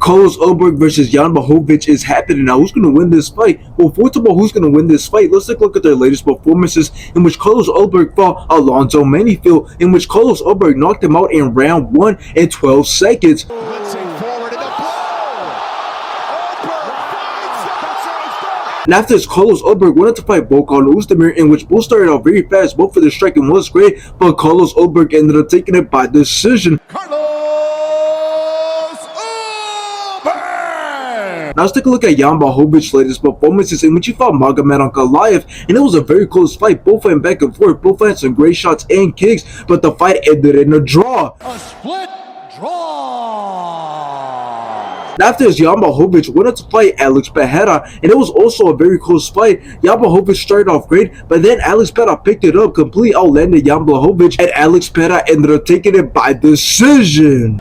Carlos Ulberg versus Jan Blachowicz is happening now. Who's going to win this fight? Well, first of all, who's going to win this fight? Let's take a look at their latest performances, in which Carlos Ulberg fought Alonzo Manifield, in which Carlos Ulberg knocked him out in round 1 in 12 seconds. And after this, Carlos Ulberg wanted to fight Volkan Oezdemir, in which both started out very fast. Both of their striking was great, but Carlos Ulberg ended up taking it by decision. Now let's take a look at Jan Blachowicz's latest performances, in which he fought Magomed Ankalaev, and it was a very close fight. Both went back and forth, both had some great shots and kicks, but the fight ended in a draw. A split draw. After this, Jan Blachowicz wanted to fight Alex Pereira, and it was also a very close fight. Jan Blachowicz started off great, but then Alex Pereira picked it up, completely outlanded Jan Blachowicz, and Alex Pereira ended up taking it by decision.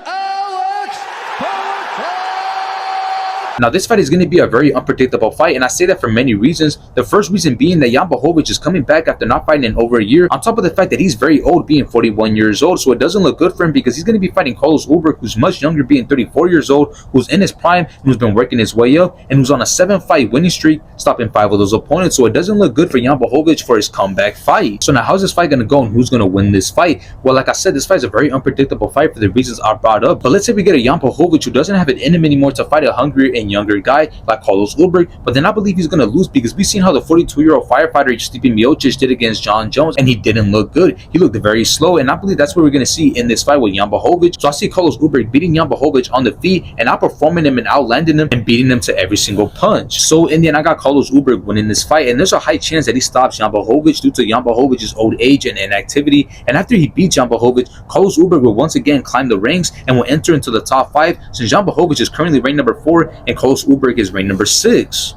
Now, this fight is going to be a very unpredictable fight, and I say that for many reasons. The first reason being that Jan Blachowicz is coming back after not fighting in over a year, on top of the fact that he's very old, being 41 years old, so it doesn't look good for him because he's going to be fighting Carlos Ulberg, who's much younger, being 34 years old, who's in his prime, and who's been working his way up, and who's on a 7-fight winning streak, stopping 5 of those opponents, so it doesn't look good for Jan Blachowicz for his comeback fight. So now, how's this fight going to go, and who's going to win this fight? Well, like I said, this fight is a very unpredictable fight for the reasons I brought up, but let's say we get a Jan Blachowicz who doesn't have it in him anymore to fight a hungrier and younger guy like Carlos Ulberg, but then I believe he's going to lose because we've seen how the 42-year-old firefighter Stipe Miocic did against John Jones, and he didn't look good. He looked very slow, and I believe that's what we're going to see in this fight with Jan Blachowicz. So I see Carlos Ulberg beating Jan Blachowicz on the feet and outperforming him and outlanding him and beating him to every single punch. So in the end, I got Carlos Ulberg winning this fight, and there's a high chance that he stops Jan Blachowicz due to Jan Blachowicz's old age and inactivity. And after he beats Jan Blachowicz, Carlos Ulberg will once again climb the ranks and will enter into the top 5, since Jan Blachowicz is currently ranked number 4 and Carlos Ulberg is ranked number 6.